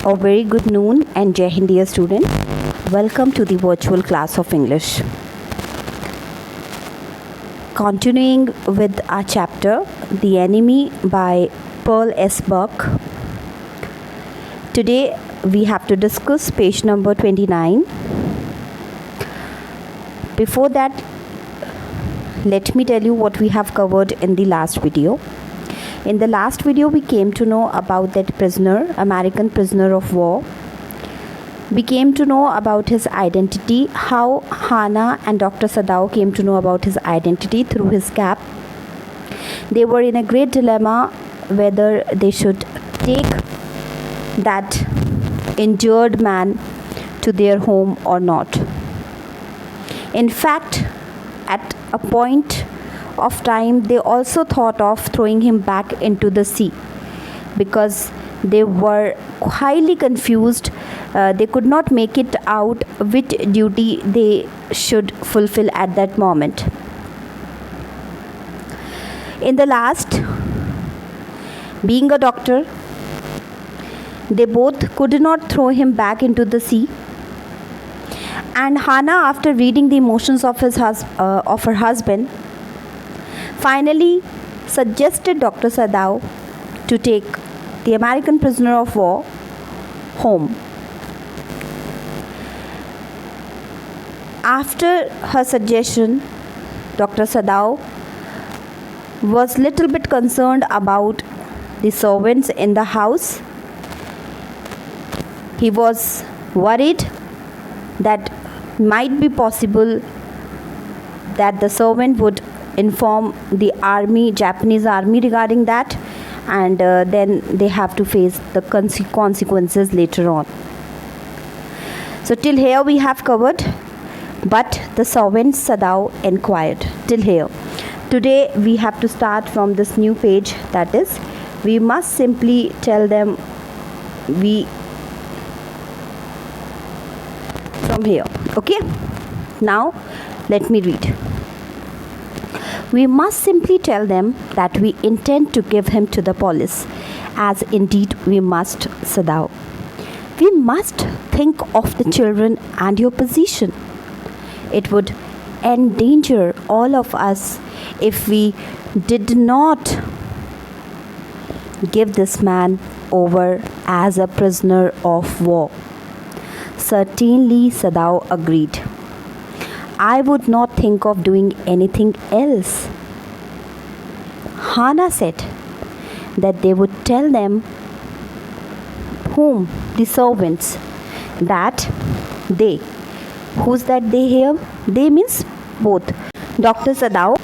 A very good noon and Jai Hind dear student. Welcome to the virtual class of English. Continuing with our chapter, The Enemy by Pearl S. Buck. Today we have to discuss page number 29. Before that, let me tell you what we have covered in the last video. In the last video, we came to know about that prisoner, American prisoner of war. We came to know about his identity, how Hannah and Dr. Sadao came to know about his identity through his cap. They were in a great dilemma whether they should take that injured man to their home or not. In fact, at a point of time, they also thought of throwing him back into the sea because they were highly confused. They could not make it out which duty they should fulfill at that moment. In the last, being a doctor, they both could not throw him back into the sea. And Hannah, after reading the emotions of her husband, finally suggested Dr. Sadao to take the American prisoner of war home. After her suggestion, Dr. Sadao was little bit concerned about the servants in the house. He was worried that might be possible that the servant would inform the army, Japanese army regarding that, and then they have to face the consequences later on. So till here we have covered, but the servant Sadao inquired till here. Today we have to start from this new page, that is, we must simply tell them from here. Okay, now let me read. We must simply tell them that we intend to give him to the police, as indeed we must, Sadao. We must think of the children and your position. It would endanger all of us if we did not give this man over as a prisoner of war. Certainly, Sadao agreed. I would not think of doing anything else. Hannah said that they would tell them, whom? The servants, that they. Who's that they here? They means both. Dr. Sadao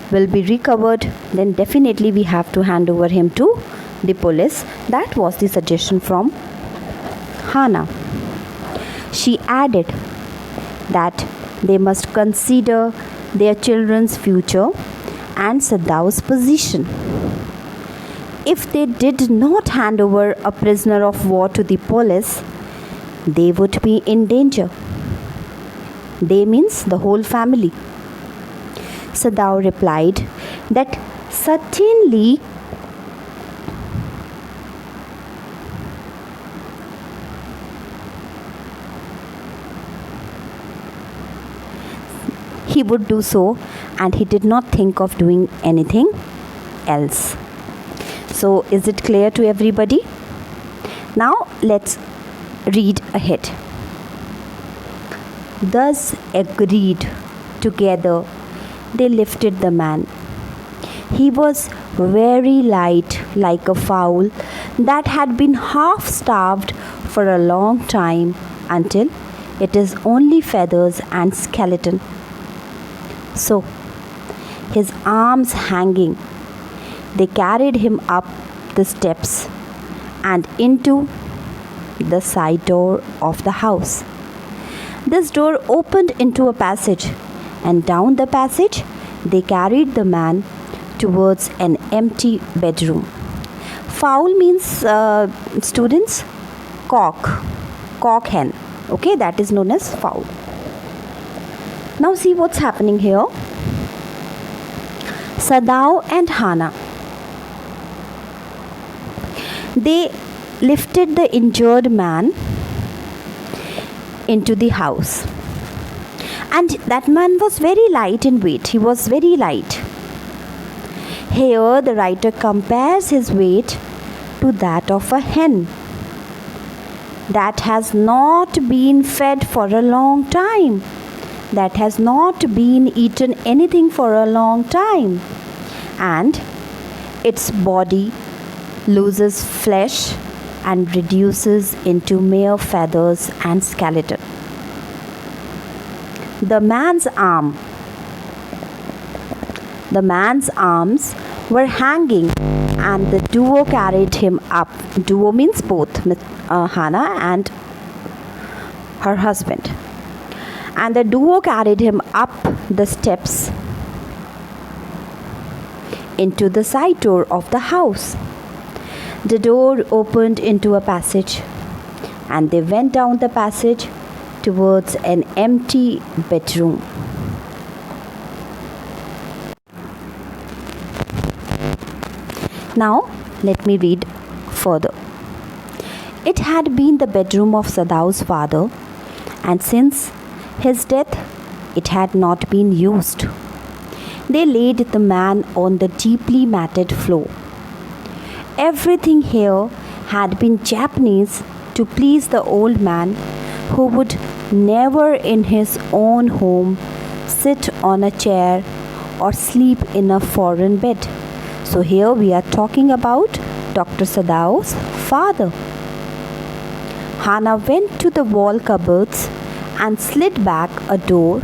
will be recovered, then definitely we have to hand over him to the police. That was the suggestion from Hannah. She added that they must consider their children's future and Sadao's position. If they did not hand over a prisoner of war to the police, they would be in danger. They means the whole family. Sadao replied that certainly he would do so, and he did not think of doing anything else. So is it clear to everybody? Now let's read ahead. Thus agreed together, they lifted the man. He was very light, like a fowl that had been half starved for a long time until it is only feathers and skeleton. So, his arms hanging, they carried him up the steps and into the side door of the house. This door opened into a passage, and down the passage they carried the man towards an empty bedroom. Fowl means, students, cock hen. Okay, that is known as fowl. Now see what's happening here. Sadao and Hannah, they lifted the injured man into the house. And that man was very light in weight. He was very light. Here the writer compares his weight to that of a hen that has not been fed for a long time, that has not been eaten anything for a long time, and its body loses flesh and reduces into mere feathers and skeleton. The man's arms were hanging, and the duo carried him up. Duo means both Hannah and her husband. And the duo carried him up the steps into the side door of the house. The door opened into a passage, and they went down the passage towards an empty bedroom. Now, let me read further. It had been the bedroom of Sadao's father, and since his death, it had not been used. They laid the man on the deeply matted floor. Everything here had been Japanese to please the old man, who would never in his own home sit on a chair or sleep in a foreign bed. So here we are talking about Dr. Sadao's father. Hannah went to the wall cupboards and slid back a door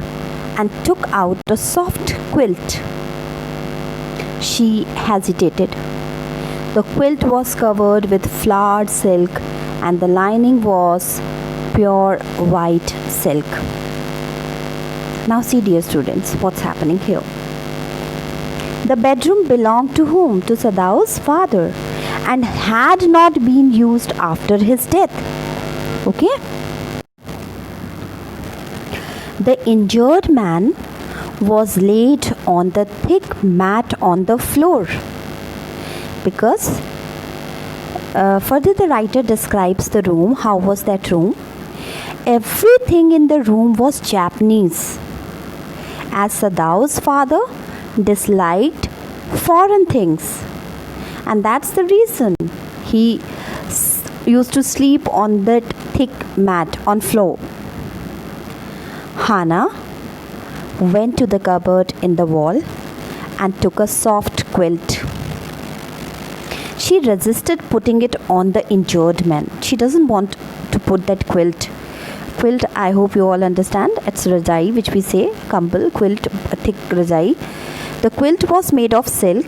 and took out a soft quilt. She hesitated. The quilt was covered with flowered silk, and the lining was pure white silk. Now see, dear students, what's happening here. The bedroom belonged to whom? To Sadao's father, and had not been used after his death. Okay? The injured man was laid on the thick mat on the floor, because further the writer describes the room. How was that room? Everything in the room was Japanese, as Sadao's father disliked foreign things, and that's the reason he used to sleep on that thick mat on floor. Hannah went to the cupboard in the wall and took a soft quilt. She resisted putting it on the injured man. She doesn't want to put that quilt. I hope you all understand. It's rajai, which we say kambal, quilt, a thick rajai. The quilt was made of silk,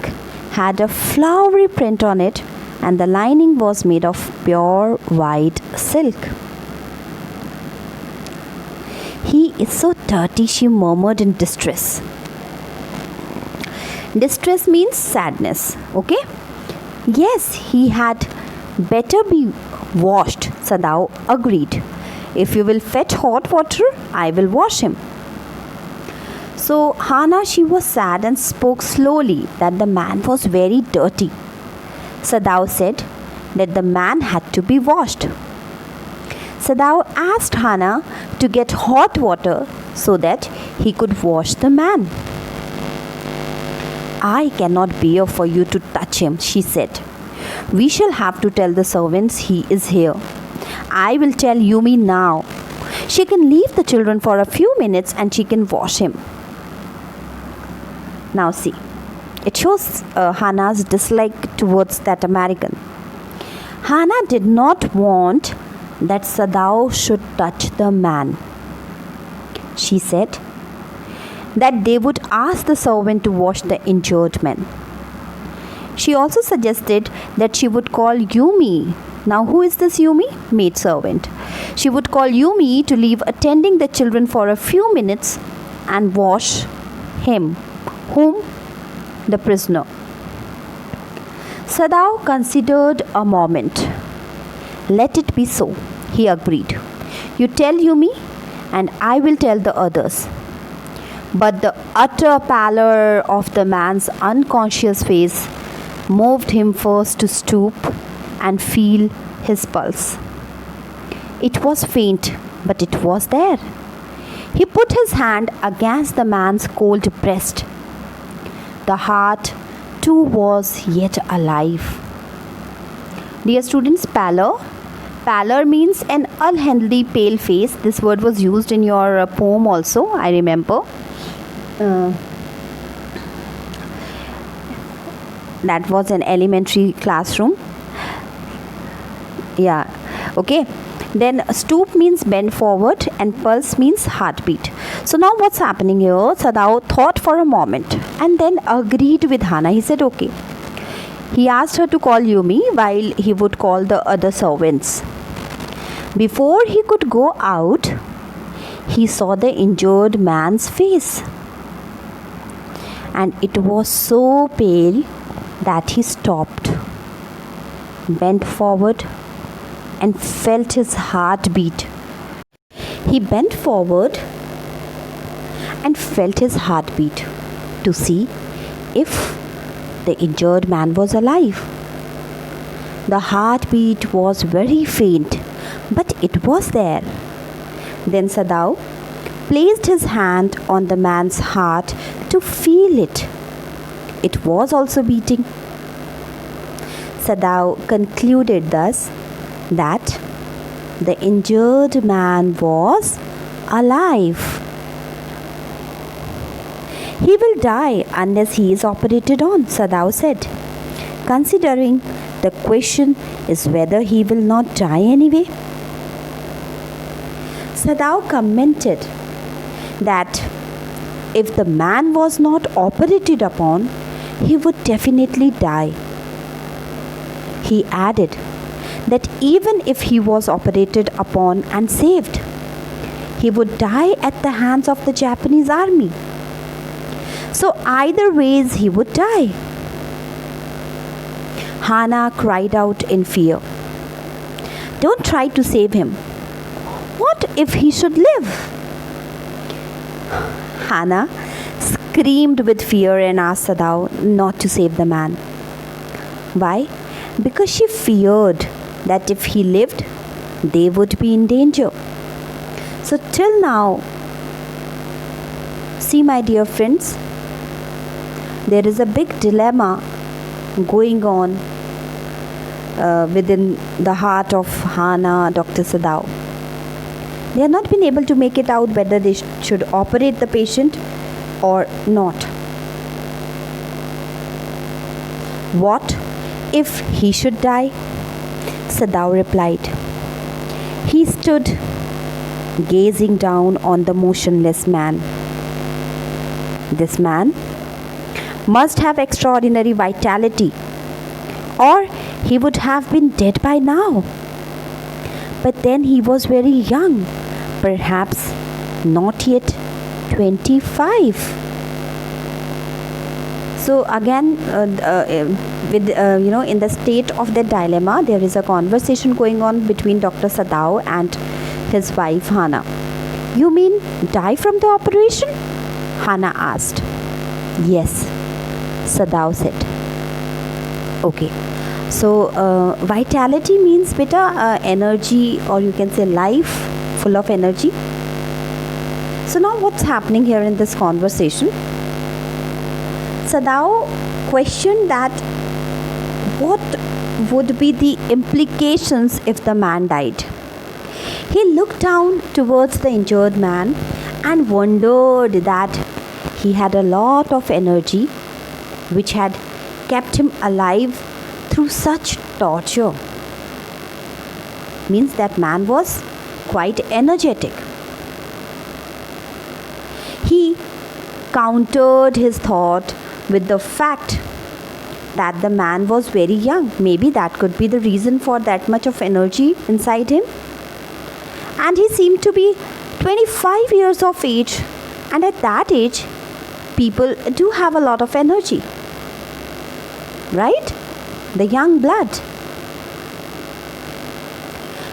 had a flowery print on it, and the lining was made of pure white silk. He is so dirty, she murmured in distress. Distress means sadness, okay? Yes, he had better be washed, Sadao agreed. If you will fetch hot water, I will wash him. So Hannah, she was sad and spoke slowly that the man was very dirty. Sadao said that the man had to be washed. Sadao asked Hannah to get hot water so that he could wash the man. I cannot bear for you to touch him, she said. We shall have to tell the servants he is here. I will tell Yumi now. She can leave the children for a few minutes and she can wash him. Now see, it shows Hannah's dislike towards that American. Hannah did not want that Sadao should touch the man. She said that they would ask the servant to wash the injured man. She also suggested that she would call Yumi. Now who is this Yumi? Maid servant. She would call Yumi to leave attending the children for a few minutes and wash him. Whom? The prisoner. Sadao considered a moment. Let it be so, he agreed. You tell Yumi and I will tell the others. But the utter pallor of the man's unconscious face moved him first to stoop and feel his pulse. It was faint, but it was there. He put his hand against the man's cold breast. The heart too was yet alive. Dear students, pallor. Pallor means an unhealthy pale face. This word was used in your poem also, I remember. That was an elementary classroom. Yeah, okay. Then stoop means bend forward and pulse means heartbeat. So now what's happening here? Sadao thought for a moment and then agreed with Hana. He said okay. He asked her to call Yumi while he would call the other servants. Before he could go out, he saw the injured man's face. And it was so pale that he stopped, bent forward, and felt his heart beat. He bent forward and felt his heartbeat to see if the injured man was alive. The heartbeat was very faint, but it was there. Then Sadao placed his hand on the man's heart to feel it. It was also beating. Sadao concluded thus that the injured man was alive. He will die unless he is operated on, Sadao said, considering the question is whether he will not die anyway. Sadao commented that if the man was not operated upon, he would definitely die. He added that even if he was operated upon and saved, he would die at the hands of the Japanese army. So either ways he would die. Hana cried out in fear. Don't try to save him. What if he should live? Hana screamed with fear and asked Sadao not to save the man. Why? Because she feared that if he lived, they would be in danger. So till now, see my dear friends, there is a big dilemma going on within the heart of Hana, Dr. Sadao. They have not been able to make it out whether they should operate the patient or not. What if he should die? Sadao replied. He stood gazing down on the motionless man. This man must have extraordinary vitality, or he would have been dead by now. But then he was very young, perhaps not yet 25. So again, in the state of the dilemma, there is a conversation going on between Dr. Sadao and his wife Hana. You mean die from the operation? Hana asked. Yes, Sadao said. Okay. So vitality means beta energy, or you can say life, full of energy. So now what's happening here in this conversation? Sadao questioned that what would be the implications if the man died. He looked down towards the injured man and wondered that he had a lot of energy which had kept him alive through such torture. Means that man was quite energetic. He countered his thought with the fact that the man was very young. Maybe that could be the reason for that much of energy inside him. And he seemed to be 25 years of age, and at that age people do have a lot of energy, right? The young blood.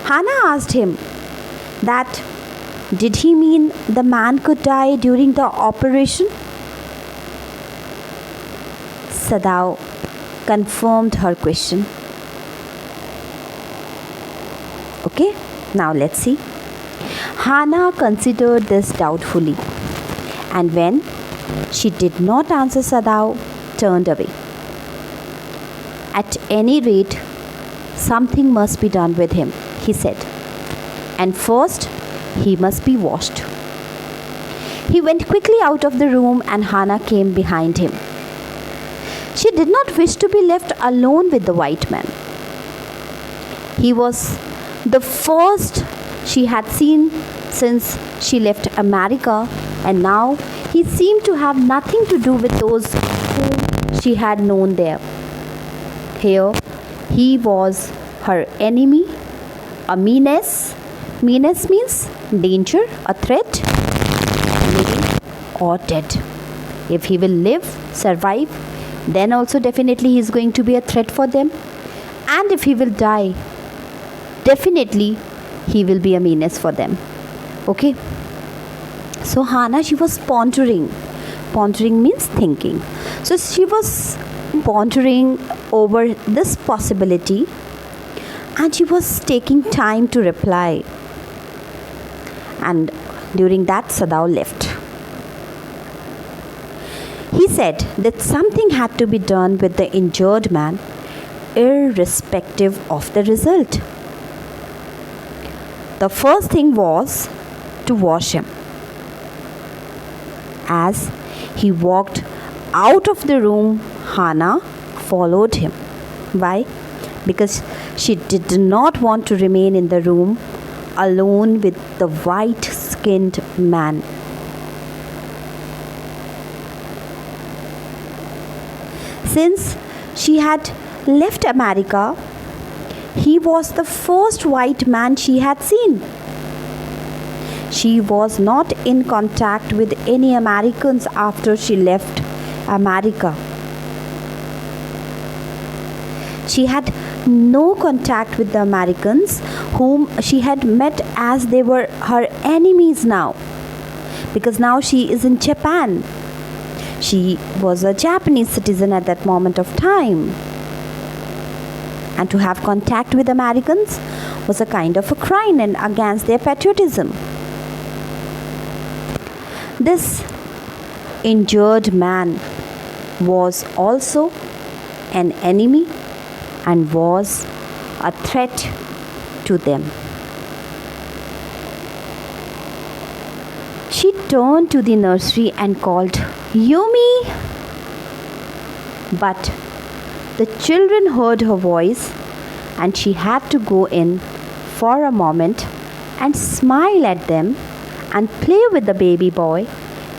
Hana asked him that did he mean the man could die during the operation? Sadao confirmed her question. Okay, now let's see. Hannah considered this doubtfully, and when she did not answer, Sadao turned away. At any rate, something must be done with him, he said, and first he must be washed. He went quickly out of the room and Hannah came behind him. She did not wish to be left alone with the white man. He was the first she had seen since she left America, and now he seemed to have nothing to do with those whom she had known there. Here he was her enemy, a menace. Menace means danger, a threat, living or dead. If he will live, survive, then also definitely he is going to be a threat for them. And if he will die, definitely he will be a menace for them. Okay. So Hannah, she was pondering. Pondering means thinking. So she was pondering over this possibility and she was taking time to reply. And during that, Sadao left. He said that something had to be done with the injured man, irrespective of the result. The first thing was to wash him. As he walked out of the room, Hannah followed him. Why? Because she did not want to remain in the room alone with the white-skinned man. Since she had left America, he was the first white man she had seen. She was not in contact with any Americans after she left America. She had no contact with the Americans whom she had met, as they were her enemies now, because now she is in Japan. She was a Japanese citizen at that moment of time, and to have contact with Americans was a kind of a crime and against their patriotism. This injured man was also an enemy and was a threat to them. She turned to the nursery and called, "Yumi!" But the children heard her voice and she had to go in for a moment and smile at them and play with the baby boy,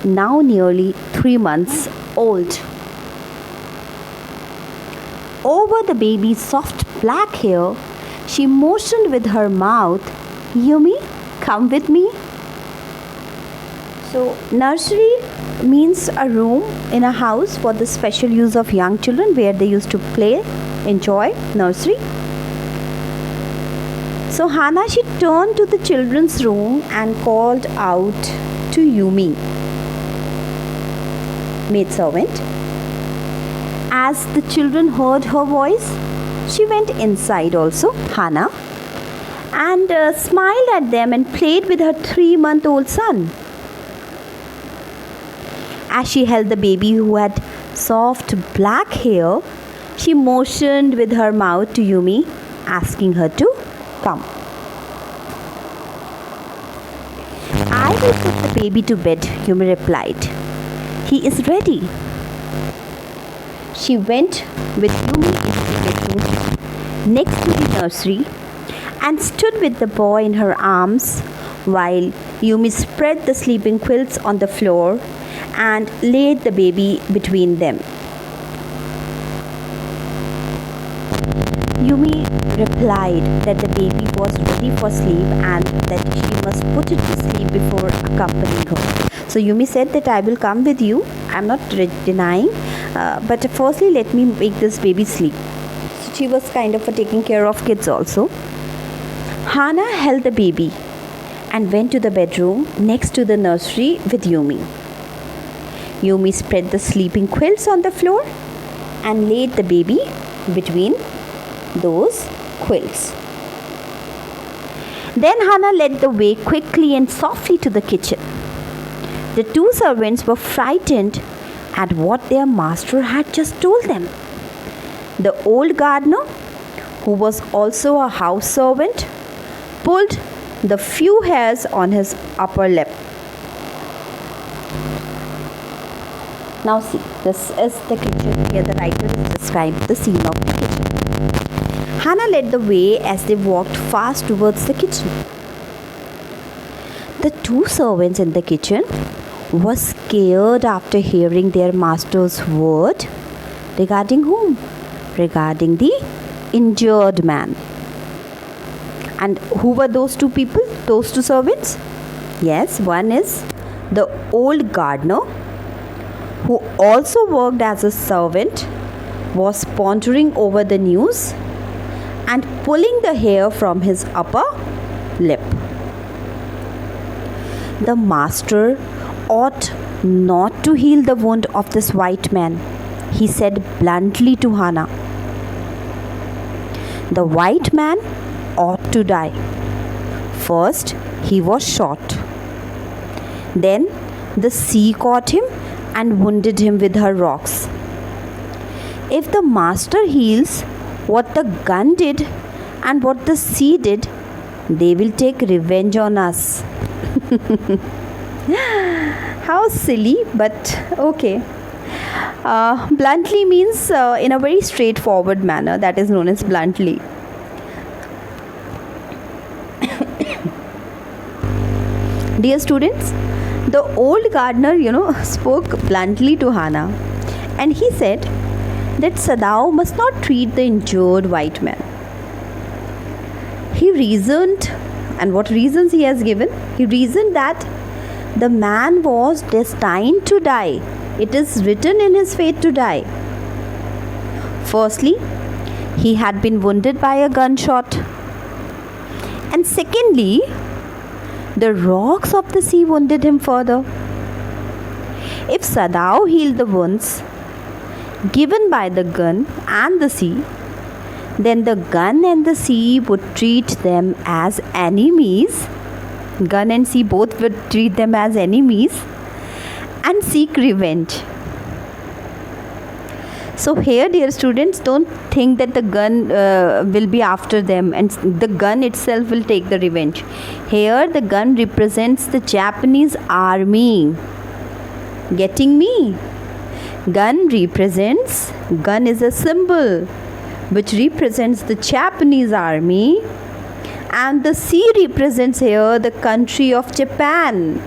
now nearly 3 months old. Over the baby's soft black hair, she motioned with her mouth, "Yumi, come with me." So, nursery means a room in a house for the special use of young children where they used to play, enjoy, nursery. So, Hannah, she turned to the children's room and called out to Yumi, maidservant. As the children heard her voice, she went inside also, Hannah, and smiled at them and played with her 3-month-old son. As she held the baby who had soft black hair, she motioned with her mouth to Yumi, asking her to come. "I will put the baby to bed," Yumi replied. "He is ready." She went with Yumi into the bedroom next to the nursery and stood with the boy in her arms while Yumi spread the sleeping quilts on the floor and laid the baby between them. Yumi replied that the baby was ready for sleep and that she must put it to sleep before accompanying her. So Yumi said that, "I will come with you. I'm not denying, but firstly let me make this baby sleep." So she was kind of taking care of kids also. Hannah held the baby and went to the bedroom next to the nursery with Yumi. Yumi spread the sleeping quilts on the floor and laid the baby between those quilts. Then Hannah led the way quickly and softly to the kitchen. The two servants were frightened at what their master had just told them. The old gardener, who was also a house servant, pulled the few hairs on his upper lip. Now see, this is the kitchen. Here the writer has described the scene of the kitchen. Hannah led the way as they walked fast towards the kitchen. The two servants in the kitchen were scared after hearing their master's word. Regarding whom? Regarding the injured man. And who were those two people? Those two servants? Yes, one is the old gardener, who also worked as a servant, was pondering over the news and pulling the hair from his upper lip. The master ought not to heal the wound of this white man, he said bluntly to Hannah. The white man ought to die. First, he was shot. Then the sea caught him and wounded him with her rocks. If the master heals what the gun did and what the sea did, they will take revenge on us. How silly, but okay. Bluntly means in a very straightforward manner. That is known as bluntly. Dear students, the old gardener, spoke bluntly to Hannah, and he said that Sadao must not treat the injured white man. He reasoned, and what reasons he has given? He reasoned that the man was destined to die. It is written in his fate to die. Firstly, he had been wounded by a gunshot. And secondly, the rocks of the sea wounded him further. If Sadao healed the wounds given by the gun and the sea, then the gun and the sea would treat them as enemies. Gun and sea both would treat them as enemies and seek revenge. So here, dear students, don't think that the gun will be after them and the gun itself will take the revenge. Here the gun represents the Japanese army. Getting me? Gun is a symbol which represents the Japanese army, and the sea represents here the country of Japan.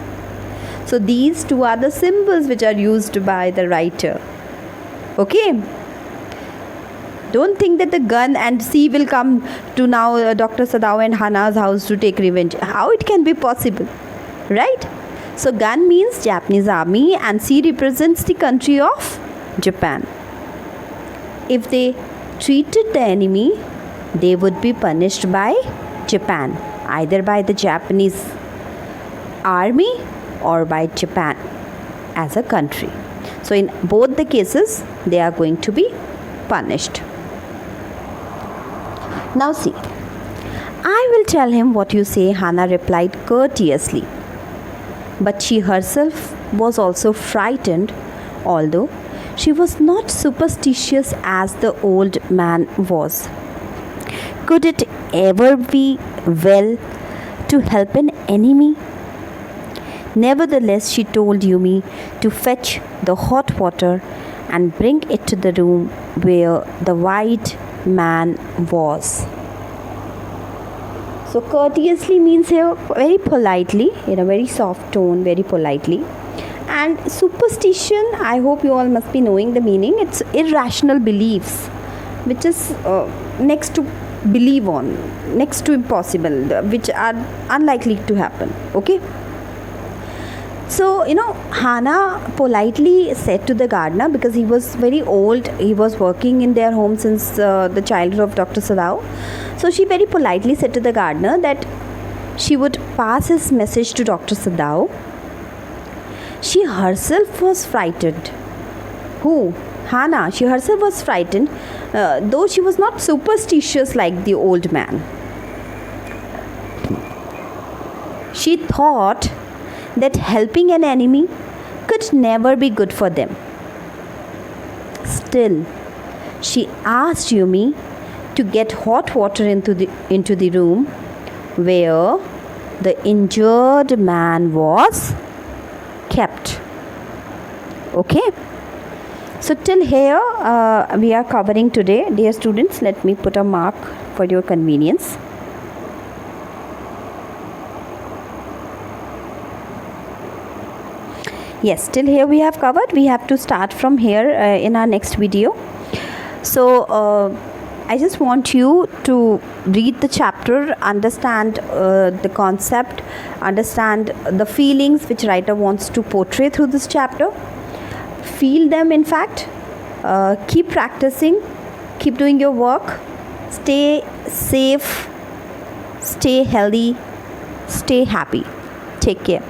So these two are the symbols which are used by the writer. Okay? Don't think that the gun and sea will come to now Dr. Sadao and Hannah's house to take revenge. How it can be possible? Right? So gun means Japanese army and sea represents the country of Japan. If they treated the enemy, they would be punished by Japan, either by the Japanese army or by Japan as a country. So in both the cases, they are going to be punished. Now see, I will tell him what you say, Hannah replied courteously. But she herself was also frightened, although she was not superstitious as the old man was. Could it ever be well to help an enemy? Nevertheless, she told Yumi to fetch the hot water and bring it to the room where the white man was. So courteously means here very politely, in a very soft tone, very politely. And superstition, I hope you all must be knowing the meaning. It's irrational beliefs, which is next to believe on, next to impossible, which are unlikely to happen. Okay? So, Hannah politely said to the gardener, because he was very old, he was working in their home since the childhood of Dr. Sadao. So, she very politely said to the gardener that she would pass his message to Dr. Sadao. She herself was frightened. Who? Hannah. She herself was frightened, though she was not superstitious like the old man. She thought that helping an enemy could never be good for them. Still, she asked Yumi to get hot water into the room where the injured man was kept. Okay, so till here we are covering today. Dear students, let me put a mark for your convenience. Yes, till here we have covered. We have to start from here in our next video. So I just want you to read the chapter, understand the concept, understand the feelings which writer wants to portray through this chapter. Feel them, in fact. Keep practicing, keep doing your work. Stay safe, stay healthy, stay happy. Take care.